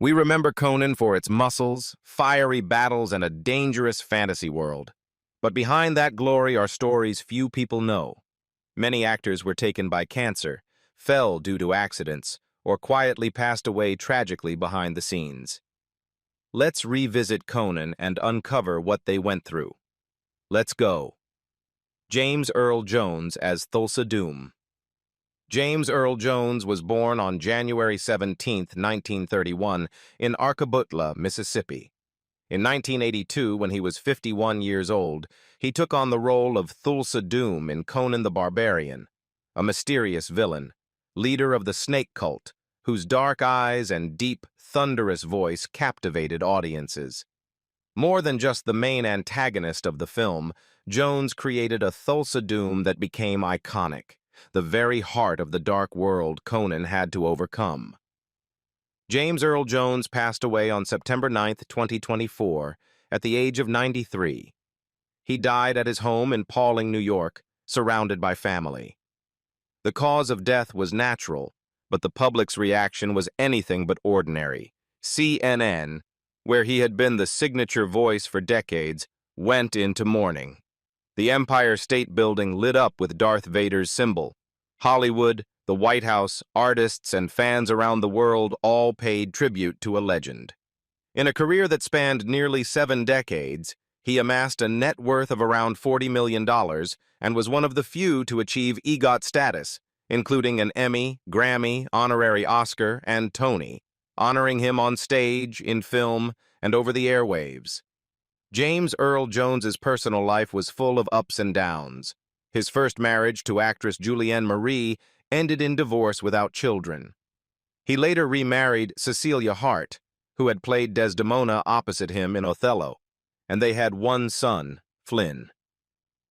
We remember Conan for its muscles, fiery battles, and a dangerous fantasy world. But behind that glory are stories few people know. Many actors were taken by cancer, fell due to accidents, or quietly passed away tragically behind the scenes. Let's revisit Conan and uncover what they went through. Let's go. James Earl Jones as Thulsa Doom. James Earl Jones was born on January 17, 1931, in Arkabutla, Mississippi. In 1982, when he was 51 years old, he took on the role of Thulsa Doom in Conan the Barbarian, a mysterious villain, leader of the snake cult, whose dark eyes and deep, thunderous voice captivated audiences. More than just the main antagonist of the film, Jones created a Thulsa Doom that became iconic, the very heart of the dark world Conan had to overcome. James Earl Jones passed away on September 9, 2024, at the age of 93. He died at his home in Pawling, New York, surrounded by family. The cause of death was natural, but the public's reaction was anything but ordinary. CNN, where he had been the signature voice for decades, went into mourning. The Empire State Building lit up with Darth Vader's symbol. Hollywood, the White House, artists, and fans around the world all paid tribute to a legend. In a career that spanned nearly 7 decades, he amassed a net worth of around $40 million and was one of the few to achieve EGOT status, including an Emmy, Grammy, honorary Oscar, and Tony, honoring him on stage, in film, and over the airwaves. James Earl Jones's personal life was full of ups and downs. His first marriage to actress Julianne Marie ended in divorce without children. He later remarried Cecilia Hart, who had played Desdemona opposite him in Othello, and they had one son, Flynn.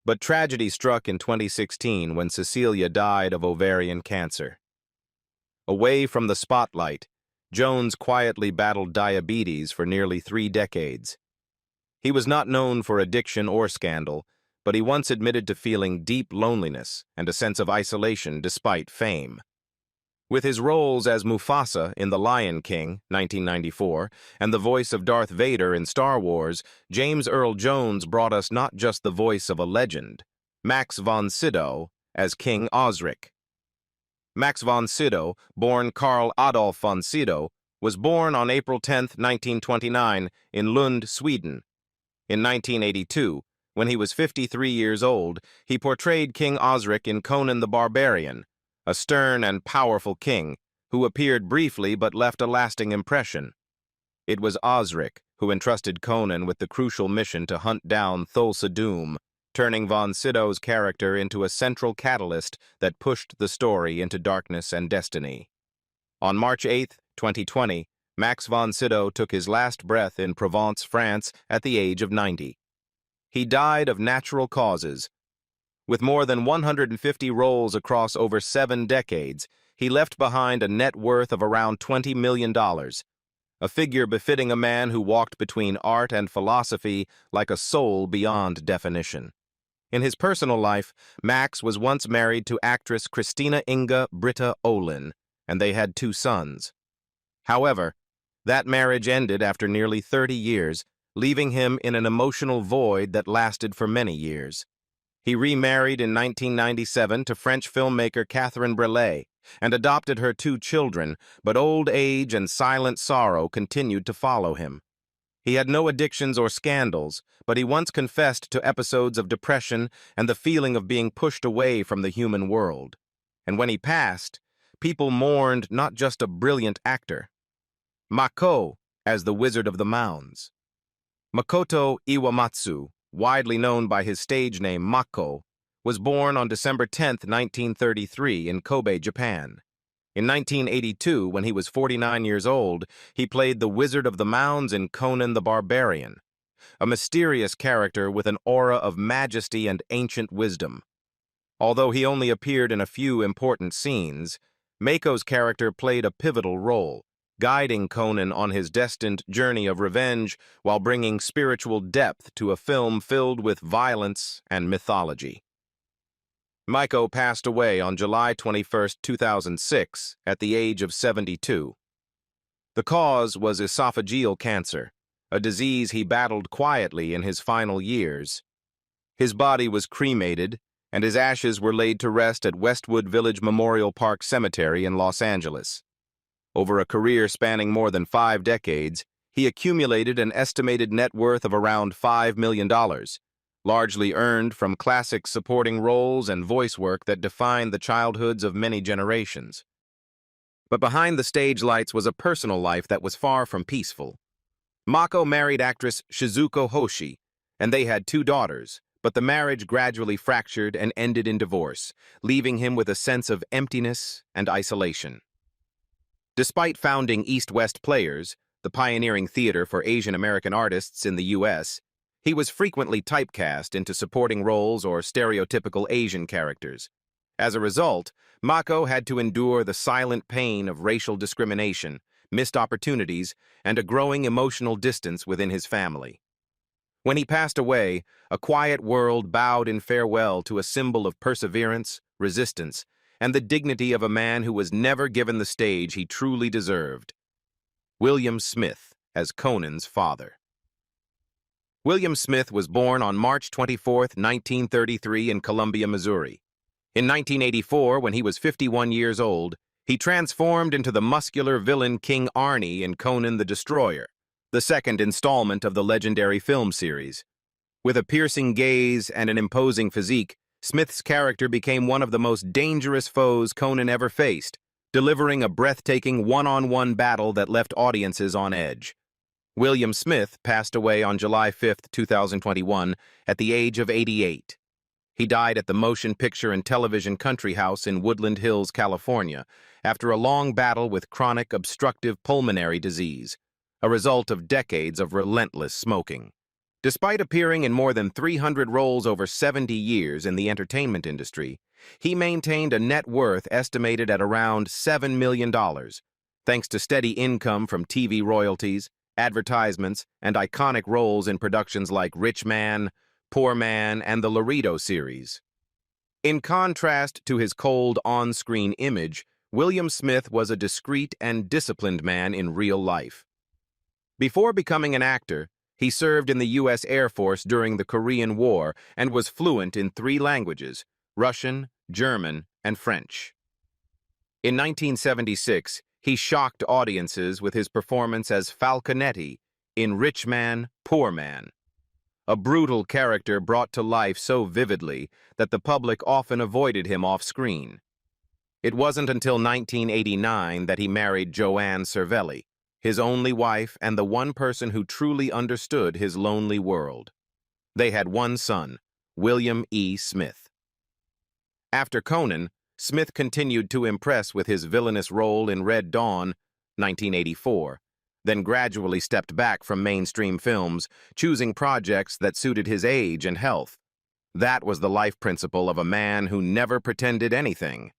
But tragedy struck in 2016 when Cecilia died of ovarian cancer. Away from the spotlight, Jones quietly battled diabetes for nearly 3 decades. He was not known for addiction or scandal, but he once admitted to feeling deep loneliness and a sense of isolation despite fame. With his roles as Mufasa in The Lion King, 1994, and the voice of Darth Vader in Star Wars, James Earl Jones brought us not just the voice of a legend, Max von Sydow as King Osric. Max von Sydow, born Karl Adolf von Sydow, was born on April 10, 1929, in Lund, Sweden. In 1982, when he was 53 years old, he portrayed King Osric in Conan the Barbarian, a stern and powerful king who appeared briefly but left a lasting impression. It was Osric who entrusted Conan with the crucial mission to hunt down Thulsa Doom, turning von Sydow's character into a central catalyst that pushed the story into darkness and destiny. On March 8, 2020, Max von Sydow took his last breath in Provence, France, at the age of 90. He died of natural causes. With more than 150 roles across over 7 decades, he left behind a net worth of around $20 million, a figure befitting a man who walked between art and philosophy like a soul beyond definition. In his personal life, Max was once married to actress Christina Inga Britta Olin, and they had 2 sons. However, that marriage ended after nearly 30 years, leaving him in an emotional void that lasted for many years. He remarried in 1997 to French filmmaker Catherine Breillat and adopted her 2 children, but old age and silent sorrow continued to follow him. He had no addictions or scandals, but he once confessed to episodes of depression and the feeling of being pushed away from the human world. And when he passed, people mourned not just a brilliant actor. Mako as the Wizard of the Mounds. Makoto Iwamatsu, widely known by his stage name Mako, was born on December 10, 1933, in Kobe, Japan. In 1982, when he was 49 years old, he played the Wizard of the Mounds in Conan the Barbarian, a mysterious character with an aura of majesty and ancient wisdom. Although he only appeared in a few important scenes, Mako's character played a pivotal role, guiding Conan on his destined journey of revenge while bringing spiritual depth to a film filled with violence and mythology. Mako passed away on July 21, 2006, at the age of 72. The cause was esophageal cancer, a disease he battled quietly in his final years. His body was cremated, and his ashes were laid to rest at Westwood Village Memorial Park Cemetery in Los Angeles. Over a career spanning more than 5 decades, he accumulated an estimated net worth of around $5 million, largely earned from classic supporting roles and voice work that defined the childhoods of many generations. But behind the stage lights was a personal life that was far from peaceful. Mako married actress Shizuko Hoshi, and they had 2 daughters, but the marriage gradually fractured and ended in divorce, leaving him with a sense of emptiness and isolation. Despite founding East-West Players, the pioneering theater for Asian American artists in the U.S., he was frequently typecast into supporting roles or stereotypical Asian characters. As a result, Mako had to endure the silent pain of racial discrimination, missed opportunities, and a growing emotional distance within his family. When he passed away, a quiet world bowed in farewell to a symbol of perseverance, resistance, and the dignity of a man who was never given the stage he truly deserved. William Smith as Conan's father. William Smith was born on March 24, 1933 in Columbia, Missouri. In 1984, when he was 51 years old, he transformed into the muscular villain King Arnie in Conan the Destroyer, the second installment of the legendary film series. With a piercing gaze and an imposing physique, Smith's character became one of the most dangerous foes Conan ever faced, delivering a breathtaking one-on-one battle that left audiences on edge. William Smith passed away on July 5, 2021, at the age of 88. He died at the Motion Picture and Television Country House in Woodland Hills, California, after a long battle with chronic obstructive pulmonary disease, a result of decades of relentless smoking. Despite appearing in more than 300 roles over 70 years in the entertainment industry, he maintained a net worth estimated at around $7 million, thanks to steady income from TV royalties, advertisements, and iconic roles in productions like Rich Man, Poor Man, and the Laredo series. In contrast to his cold on-screen image, William Smith was a discreet and disciplined man in real life. Before becoming an actor, he served in the U.S. Air Force during the Korean War and was fluent in 3 languages: Russian, German, and French. In 1976, he shocked audiences with his performance as Falconetti in Rich Man, Poor Man, a brutal character brought to life so vividly that the public often avoided him off-screen. It wasn't until 1989 that he married Joanne Cervelli, his only wife and the one person who truly understood his lonely world. They had 1 son, William E. Smith. After Conan, Smith continued to impress with his villainous role in Red Dawn, 1984, then gradually stepped back from mainstream films, choosing projects that suited his age and health. That was the life principle of a man who never pretended anything.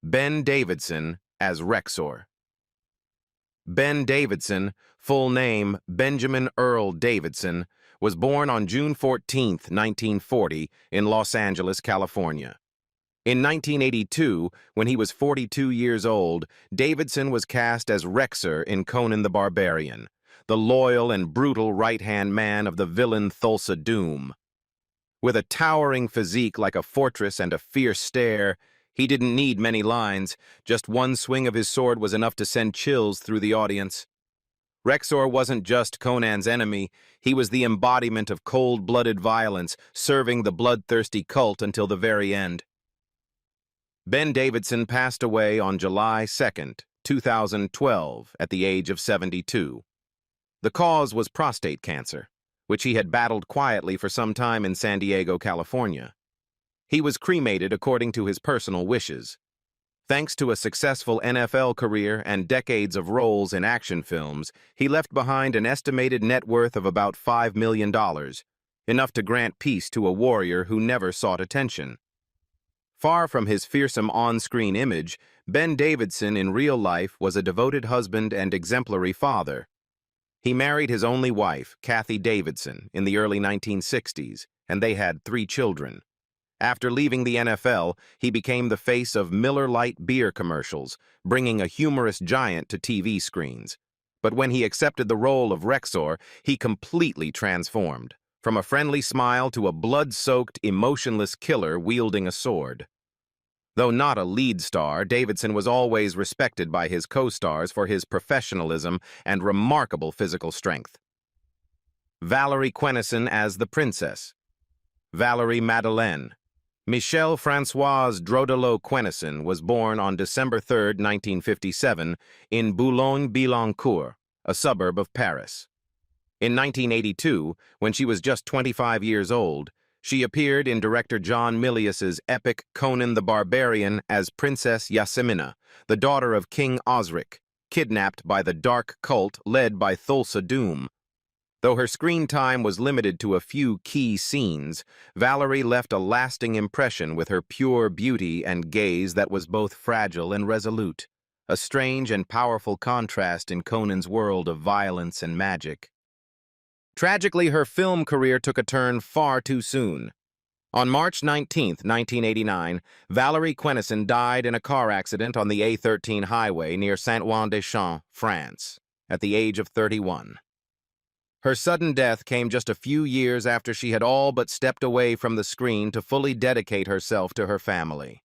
Ben Davidson as Rexor. Ben Davidson, full name Benjamin Earl Davidson, was born on June 14, 1940, in Los Angeles, California. In 1982, when he was 42 years old, Davidson was cast as Rexor in Conan the Barbarian, the loyal and brutal right-hand man of the villain Thulsa Doom. With a towering physique like a fortress and a fierce stare, he didn't need many lines. Just one swing of his sword was enough to send chills through the audience. Rexor wasn't just Conan's enemy, he was the embodiment of cold-blooded violence, serving the bloodthirsty cult until the very end. Ben Davidson passed away on July 2, 2012, at the age of 72. The cause was prostate cancer, which he had battled quietly for some time in San Diego, California. He was cremated according to his personal wishes. Thanks to a successful NFL career and decades of roles in action films, he left behind an estimated net worth of about $5 million, enough to grant peace to a warrior who never sought attention. Far from his fearsome on-screen image, Ben Davidson in real life was a devoted husband and exemplary father. He married his only wife, Kathy Davidson, in the early 1960s, and they had 3 children. After leaving the NFL, he became the face of Miller Lite beer commercials, bringing a humorous giant to TV screens. But when he accepted the role of Rexor, he completely transformed, from a friendly smile to a blood-soaked, emotionless killer wielding a sword. Though not a lead star, Davidson was always respected by his co-stars for his professionalism and remarkable physical strength. Valerie Quenison as the princess. Valerie Madeleine. Michelle Françoise Drodelot Quenison was born on December 3, 1957, in Boulogne-Billancourt, a suburb of Paris. In 1982, when she was just 25 years old, she appeared in director John Milius's epic Conan the Barbarian as Princess Yasmina, the daughter of King Osric, kidnapped by the dark cult led by Thulsa Doom. Though her screen time was limited to a few key scenes, Valerie left a lasting impression with her pure beauty and gaze that was both fragile and resolute, a strange and powerful contrast in Conan's world of violence and magic. Tragically, her film career took a turn far too soon. On March 19, 1989, Valerie Quenison died in a car accident on the A13 highway near Saint-Ouen-des-Champs, France, at the age of 31. Her sudden death came just a few years after she had all but stepped away from the screen to fully dedicate herself to her family.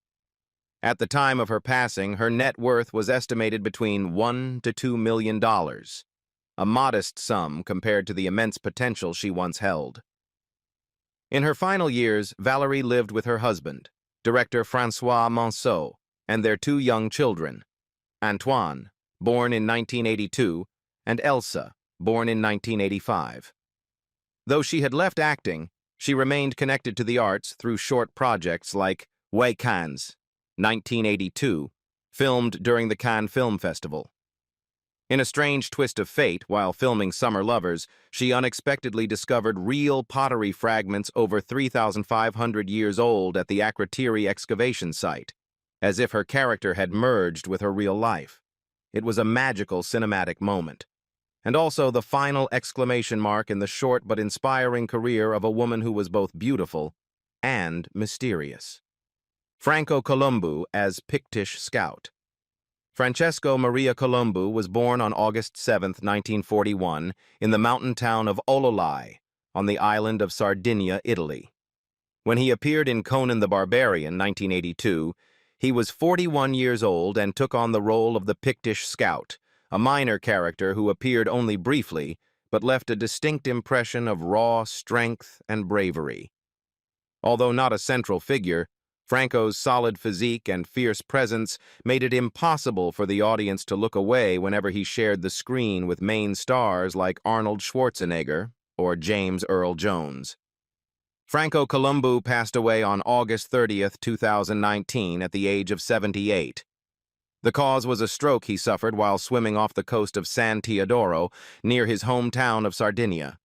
At the time of her passing, her net worth was estimated between $1 to $2 million, a modest sum compared to the immense potential she once held. In her final years, Valerie lived with her husband, director François Monceau, and their two young children, Antoine, born in 1982, and Elsa, born in 1985. Though she had left acting, she remained connected to the arts through short projects like We Cannes, 1982, filmed during the Cannes Film Festival. In a strange twist of fate, while filming Summer Lovers, she unexpectedly discovered real pottery fragments over 3,500 years old at the Akrotiri excavation site, as if her character had merged with her real life. It was a magical cinematic moment, and also the final exclamation mark in the short but inspiring career of a woman who was both beautiful and mysterious. Franco Colombo as Pictish Scout. Francesco Maria Colombo was born on August 7, 1941, in the mountain town of Ololai, on the island of Sardinia, Italy. When he appeared in Conan the Barbarian, 1982, he was 41 years old and took on the role of the Pictish Scout, a minor character who appeared only briefly, but left a distinct impression of raw strength and bravery. Although not a central figure, Franco's solid physique and fierce presence made it impossible for the audience to look away whenever he shared the screen with main stars like Arnold Schwarzenegger or James Earl Jones. Franco Colombo passed away on August 30, 2019, at the age of 78. The cause was a stroke he suffered while swimming off the coast of San Teodoro, near his hometown of Sardinia.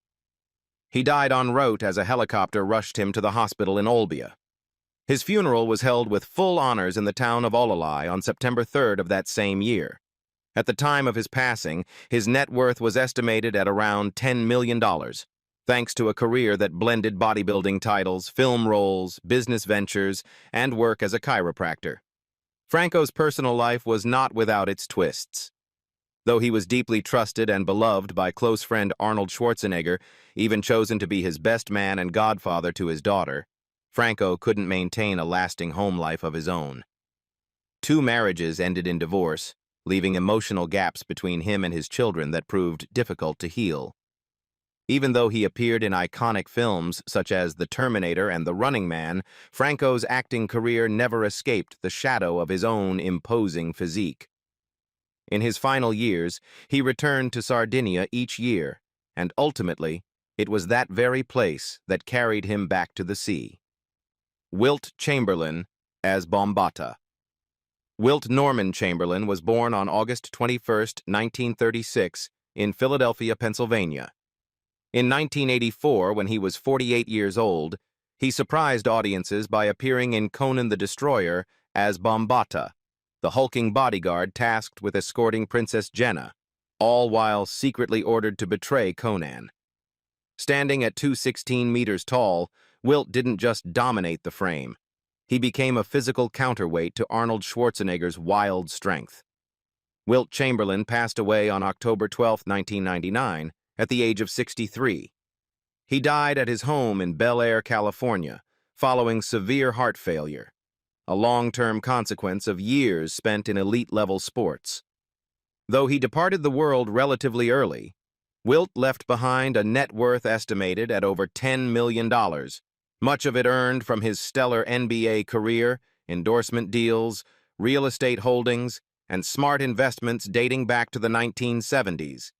He died en route as a helicopter rushed him to the hospital in Olbia. His funeral was held with full honors in the town of Ololai on September 3rd of that same year. At the time of his passing, his net worth was estimated at around $10 million, thanks to a career that blended bodybuilding titles, film roles, business ventures, and work as a chiropractor. Franco's personal life was not without its twists. Though he was deeply trusted and beloved by close friend Arnold Schwarzenegger, even chosen to be his best man and godfather to his daughter, Franco couldn't maintain a lasting home life of his own. 2 marriages ended in divorce, leaving emotional gaps between him and his children that proved difficult to heal. Even though he appeared in iconic films such as The Terminator and The Running Man, Franco's acting career never escaped the shadow of his own imposing physique. In his final years, he returned to Sardinia each year, and ultimately, it was that very place that carried him back to the sea. Wilt Chamberlain as Bombata. Wilt Norman Chamberlain was born on August 21, 1936, in Philadelphia, Pennsylvania. In 1984, when he was 48 years old, he surprised audiences by appearing in Conan the Destroyer as Bombata, the hulking bodyguard tasked with escorting Princess Jenna, all while secretly ordered to betray Conan. Standing at 216 meters tall, Wilt didn't just dominate the frame. He became a physical counterweight to Arnold Schwarzenegger's wild strength. Wilt Chamberlain passed away on October 12, 1999, at the age of 63. He died at his home in Bel Air, California, following severe heart failure, a long-term consequence of years spent in elite-level sports. Though he departed the world relatively early, Wilt left behind a net worth estimated at over $10 million, much of it earned from his stellar NBA career, endorsement deals, real estate holdings, and smart investments dating back to the 1970s.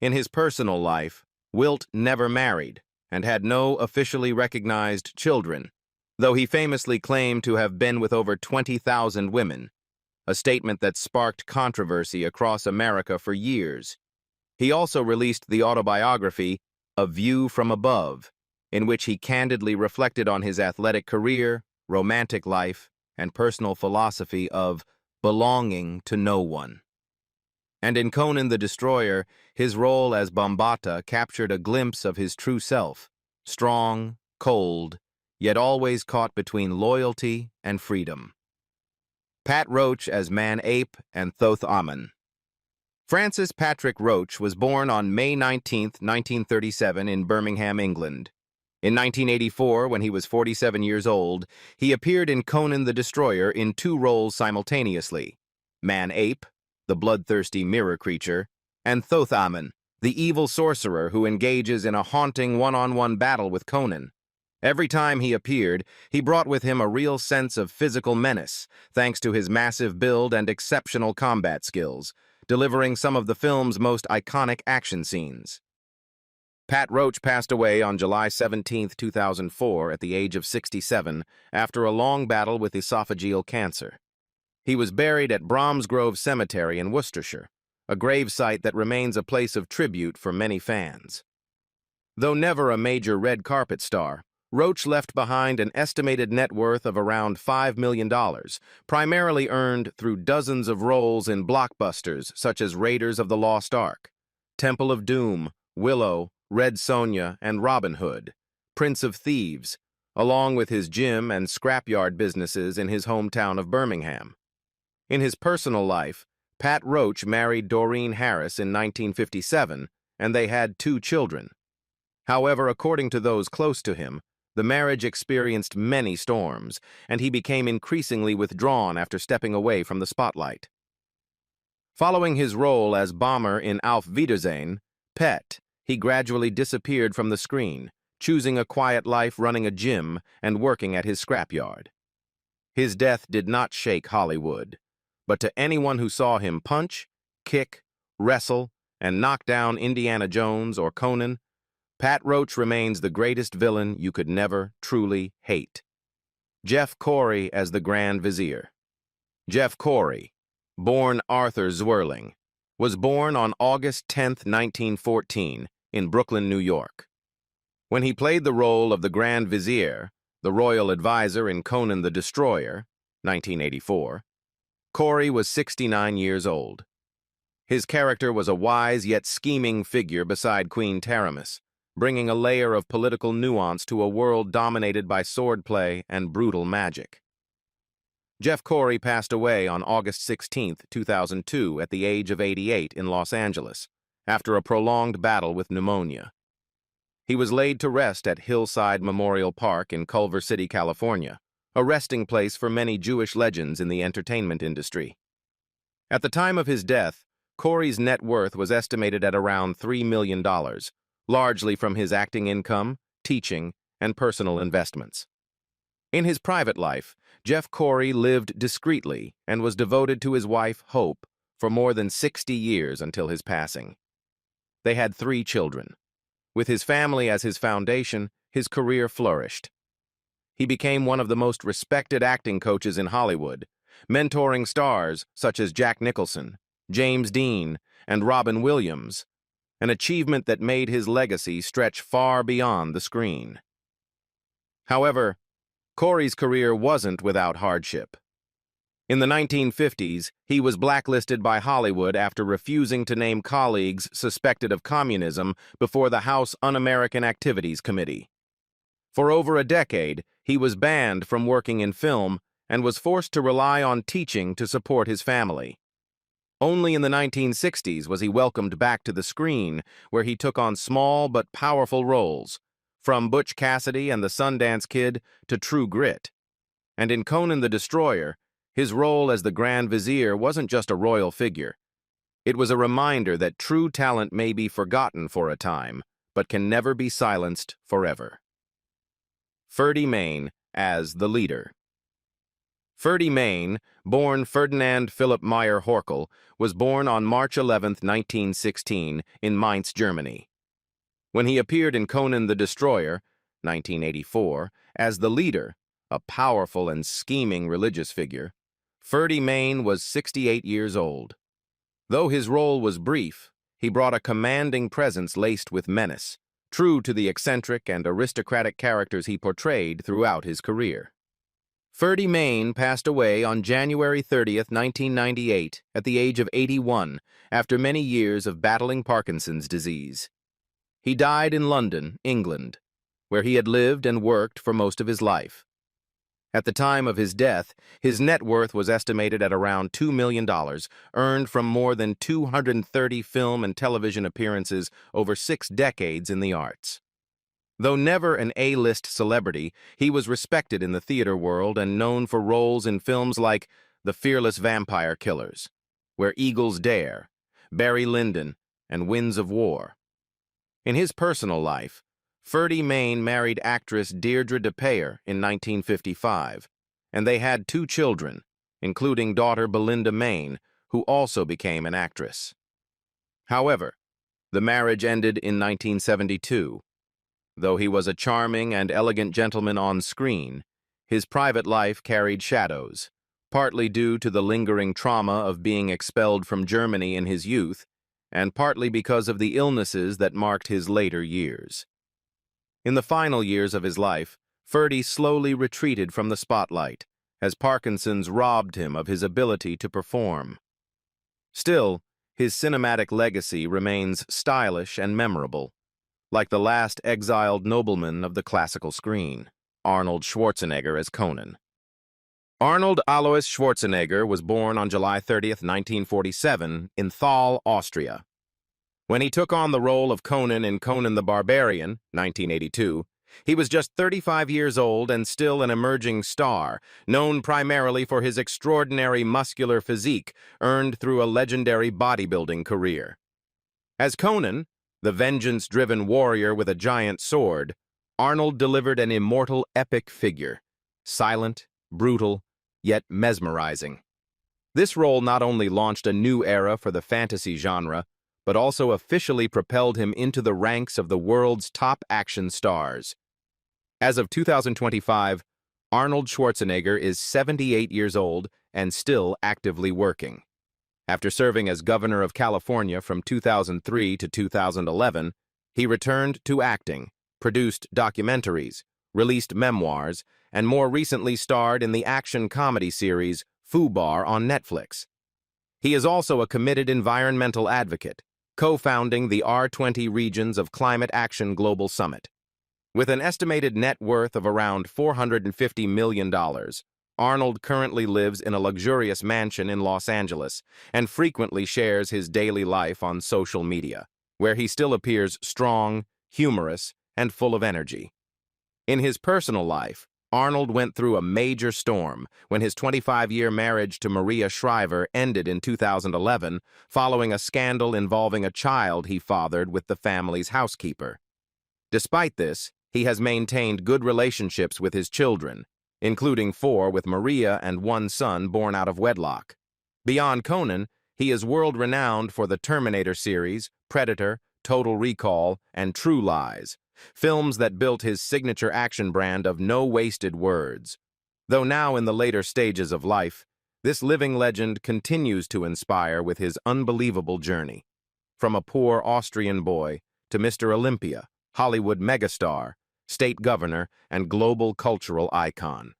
In his personal life, Wilt never married and had no officially recognized children, though he famously claimed to have been with over 20,000 women, a statement that sparked controversy across America for years. He also released the autobiography, A View from Above, in which he candidly reflected on his athletic career, romantic life, and personal philosophy of belonging to no one. And in Conan the Destroyer, his role as Bambata captured a glimpse of his true self, strong, cold, yet always caught between loyalty and freedom. Pat Roach as Man Ape and Thoth Amon. Francis Patrick Roach was born on May 19, 1937 in Birmingham, England. In 1984, when he was 47 years old, he appeared in Conan the Destroyer in two roles simultaneously: Man Ape, the bloodthirsty mirror creature, and Thoth Amon, the evil sorcerer who engages in a haunting one-on-one battle with Conan. Every time he appeared, he brought with him a real sense of physical menace, thanks to his massive build and exceptional combat skills, delivering some of the film's most iconic action scenes. Pat Roach passed away on July 17, 2004, at the age of 67, after a long battle with esophageal cancer. He was buried at Bromsgrove Cemetery in Worcestershire, a gravesite that remains a place of tribute for many fans. Though never a major red carpet star, Roach left behind an estimated net worth of around $5 million, primarily earned through dozens of roles in blockbusters such as Raiders of the Lost Ark, Temple of Doom, Willow, Red Sonja, and Robin Hood, Prince of Thieves, along with his gym and scrapyard businesses in his hometown of Birmingham. In his personal life, Pat Roach married Doreen Harris in 1957, and they had 2 children. However, according to those close to him, the marriage experienced many storms, and he became increasingly withdrawn after stepping away from the spotlight. Following his role as Bomber in Auf Wiedersehen, Pet, he gradually disappeared from the screen, choosing a quiet life running a gym and working at his scrapyard. His death did not shake Hollywood, but to anyone who saw him punch, kick, wrestle, and knock down Indiana Jones or Conan, Pat Roach remains the greatest villain you could never truly hate. Jeff Corey as the Grand Vizier. Jeff Corey, born Arthur Zwirling, was born on August 10, 1914, in Brooklyn, New York. When he played the role of the Grand Vizier, the royal advisor in Conan the Destroyer, 1984, Corey was 69 years old. His character was a wise yet scheming figure beside Queen Taramis, bringing a layer of political nuance to a world dominated by swordplay and brutal magic. Jeff Corey passed away on August 16, 2002, at the age of 88 in Los Angeles, after a prolonged battle with pneumonia. He was laid to rest at Hillside Memorial Park in Culver City, California, a resting place for many Jewish legends in the entertainment industry. At the time of his death, Corey's net worth was estimated at around $3 million, largely from his acting income, teaching, and personal investments. In his private life, Jeff Corey lived discreetly and was devoted to his wife, Hope, for more than 60 years until his passing. They had 3 children. With his family as his foundation, his career flourished. He became one of the most respected acting coaches in Hollywood, mentoring stars such as Jack Nicholson, James Dean, and Robin Williams, an achievement that made his legacy stretch far beyond the screen. However, Corey's career wasn't without hardship. In the 1950s, he was blacklisted by Hollywood after refusing to name colleagues suspected of communism before the House Un-American Activities Committee. For over a decade, he was banned from working in film and was forced to rely on teaching to support his family. Only in the 1960s was he welcomed back to the screen, where he took on small but powerful roles, from Butch Cassidy and the Sundance Kid to True Grit. And in Conan the Destroyer, his role as the Grand Vizier wasn't just a royal figure. It was a reminder that true talent may be forgotten for a time, but can never be silenced forever. Ferdy Mayne as the leader. Ferdy Mayne, born Ferdinand Philipp Meyer Horkel, was born on March 11, 1916, in Mainz, Germany. When he appeared in Conan the Destroyer, 1984, as the leader, a powerful and scheming religious figure, Ferdy Mayne was 68 years old. Though his role was brief, he brought a commanding presence laced with menace, true to the eccentric and aristocratic characters he portrayed throughout his career. Ferdy Mayne passed away on January 30, 1998, at the age of 81, after many years of battling Parkinson's disease. He died in London, England, where he had lived and worked for most of his life. At the time of his death, his net worth was estimated at around $2 million, earned from more than 230 film and television appearances over 6 decades in the arts. Though never an A-list celebrity, he was respected in the theater world and known for roles in films like The Fearless Vampire Killers, Where Eagles Dare, Barry Lyndon, and Winds of War. In his personal life, Ferdy Mayne married actress Deirdre DePayer in 1955, and they had 2 children, including daughter Belinda Mayne, who also became an actress. However, the marriage ended in 1972. Though he was a charming and elegant gentleman on screen, his private life carried shadows, partly due to the lingering trauma of being expelled from Germany in his youth, and partly because of the illnesses that marked his later years. In the final years of his life, Ferdy slowly retreated from the spotlight, as Parkinson's robbed him of his ability to perform. Still, his cinematic legacy remains stylish and memorable, like the last exiled nobleman of the classical screen, Arnold Schwarzenegger as Conan. Arnold Alois Schwarzenegger was born on July 30, 1947, in Thal, Austria. When he took on the role of Conan in Conan the Barbarian, 1982, he was just 35 years old and still an emerging star, known primarily for his extraordinary muscular physique earned through a legendary bodybuilding career. As Conan, the vengeance-driven warrior with a giant sword, Arnold delivered an immortal epic figure, silent, brutal, yet mesmerizing. This role not only launched a new era for the fantasy genre, but also officially propelled him into the ranks of the world's top action stars. As of 2025, Arnold Schwarzenegger is 78 years old and still actively working. After serving as governor of California from 2003 to 2011, he returned to acting, produced documentaries, released memoirs, and more recently starred in the action comedy series Fubar on Netflix. He is also a committed environmental advocate, co-founding the R20 Regions of Climate Action Global Summit. With an estimated net worth of around $450 million, Arnold currently lives in a luxurious mansion in Los Angeles and frequently shares his daily life on social media, where he still appears strong, humorous, and full of energy. In his personal life, Arnold went through a major storm when his 25-year marriage to Maria Shriver ended in 2011 following a scandal involving a child he fathered with the family's housekeeper. Despite this, he has maintained good relationships with his children, including 4 with Maria and 1 son born out of wedlock. Beyond Conan, he is world-renowned for the Terminator series, Predator, Total Recall, and True Lies, films that built his signature action brand of no wasted words. Though now in the later stages of life, this living legend continues to inspire with his unbelievable journey. From a poor Austrian boy to Mr. Olympia, Hollywood megastar, state governor, and global cultural icon.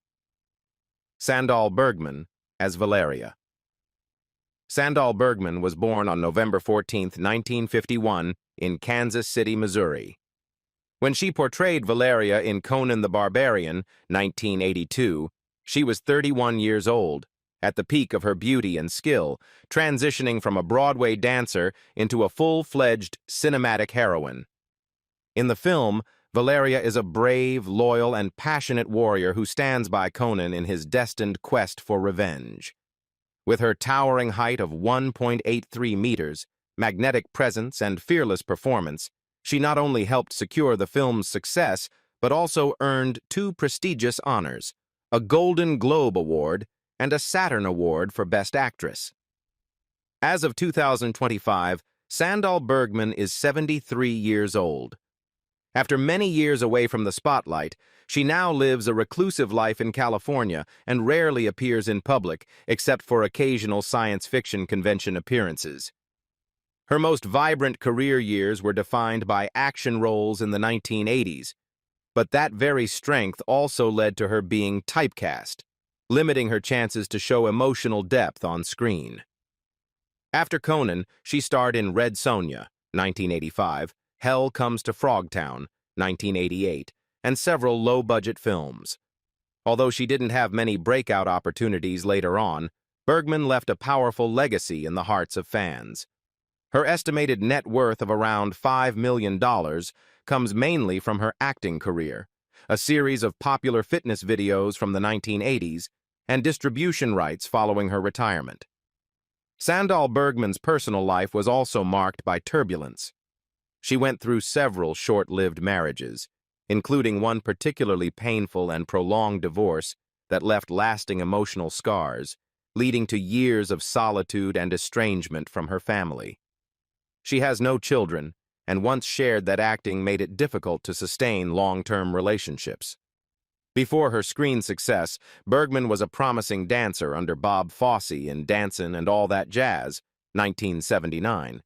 Sandahl Bergman as Valeria. Sandahl Bergman was born on November 14, 1951, in Kansas City, Missouri. When she portrayed Valeria in Conan the Barbarian, 1982, she was 31 years old, at the peak of her beauty and skill, transitioning from a Broadway dancer into a full-fledged cinematic heroine. In the film, Valeria is a brave, loyal, and passionate warrior who stands by Conan in his destined quest for revenge. With her towering height of 1.83 meters, magnetic presence, and fearless performance, she not only helped secure the film's success, but also earned two prestigious honors, a Golden Globe Award and a Saturn Award for Best Actress. As of 2025, Sandahl Bergman is 73 years old. After many years away from the spotlight, she now lives a reclusive life in California and rarely appears in public except for occasional science fiction convention appearances. Her most vibrant career years were defined by action roles in the 1980s, but that very strength also led to her being typecast, limiting her chances to show emotional depth on screen. After Conan, she starred in Red Sonja, 1985, Hell Comes to Frogtown, 1988, and several low-budget films. Although she didn't have many breakout opportunities later on, Bergman left a powerful legacy in the hearts of fans. Her estimated net worth of around $5 million comes mainly from her acting career, a series of popular fitness videos from the 1980s, and distribution rights following her retirement. Sandahl Bergman's personal life was also marked by turbulence. She went through several short-lived marriages, including one particularly painful and prolonged divorce that left lasting emotional scars, leading to years of solitude and estrangement from her family. She has no children, and once shared that acting made it difficult to sustain long-term relationships. Before her screen success, Bergman was a promising dancer under Bob Fosse in Dancin' and All That Jazz, 1979,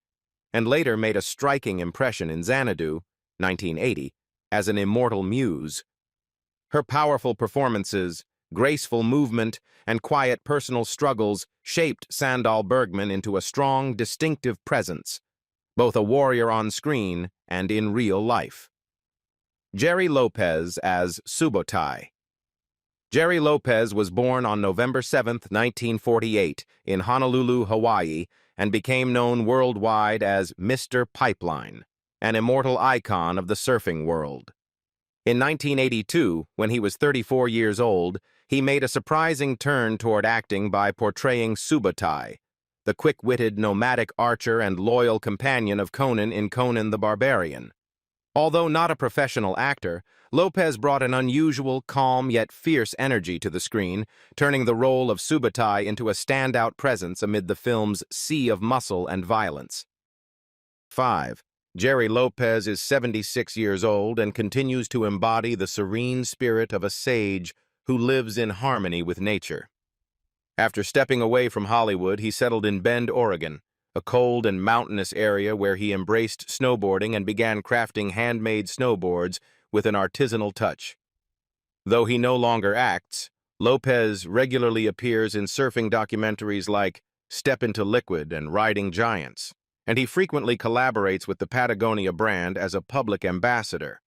and later made a striking impression in Xanadu, 1980, as an immortal muse. Her powerful performances, graceful movement, and quiet personal struggles shaped Sandahl Bergman into a strong, distinctive presence, both a warrior on screen and in real life. Gerry Lopez as Subotai. Gerry Lopez was born on November 7, 1948, in Honolulu, Hawaii, and became known worldwide as Mr. Pipeline, an immortal icon of the surfing world. In 1982, when he was 34 years old, he made a surprising turn toward acting by portraying Subotai, the quick-witted nomadic archer and loyal companion of Conan in Conan the Barbarian. Although not a professional actor, Lopez brought an unusual, calm yet fierce energy to the screen, turning the role of Subotai into a standout presence amid the film's sea of muscle and violence. 5. Gerry Lopez is 76 years old and continues to embody the serene spirit of a sage who lives in harmony with nature. After stepping away from Hollywood, he settled in Bend, Oregon, a cold and mountainous area where he embraced snowboarding and began crafting handmade snowboards with an artisanal touch. Though he no longer acts, Lopez regularly appears in surfing documentaries like Step Into Liquid and Riding Giants, and he frequently collaborates with the Patagonia brand as a public ambassador.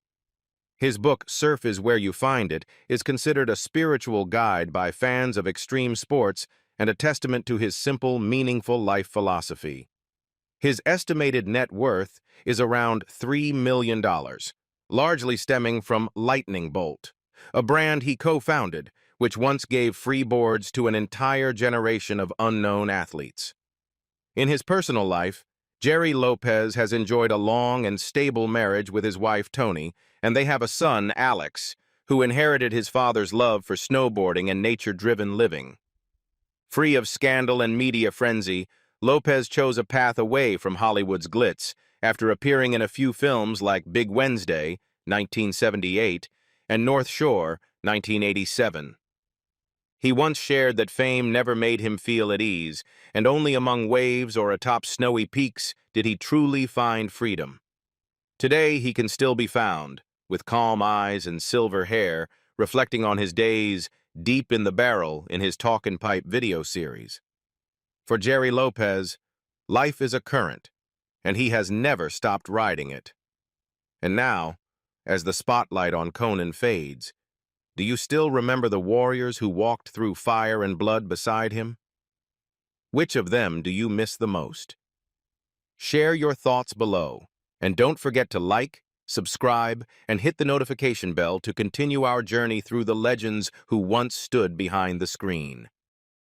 His book, Surf is Where You Find It, is considered a spiritual guide by fans of extreme sports and a testament to his simple, meaningful life philosophy. His estimated net worth is around $3 million, largely stemming from Lightning Bolt, a brand he co-founded, which once gave free boards to an entire generation of unknown athletes. In his personal life, Gerry Lopez has enjoyed a long and stable marriage with his wife, Toni, and they have a son, Alex, who inherited his father's love for snowboarding and nature-driven living. Free of scandal and media frenzy, Lopez chose a path away from Hollywood's glitz after appearing in a few films like Big Wednesday, 1978, and North Shore, 1987. He once shared that fame never made him feel at ease, and only among waves or atop snowy peaks did he truly find freedom. Today, he can still be found, with calm eyes and silver hair, reflecting on his days deep in the barrel in his Talk and Pipe video series. For Gerry Lopez, life is a current, and he has never stopped riding it. And now, as the spotlight on Conan fades, Do you still remember the warriors who walked through fire and blood beside him? Which of them do you miss the most? Share your thoughts below, and don't forget to like, subscribe, and hit the notification bell to continue our journey through the legends who once stood behind the screen.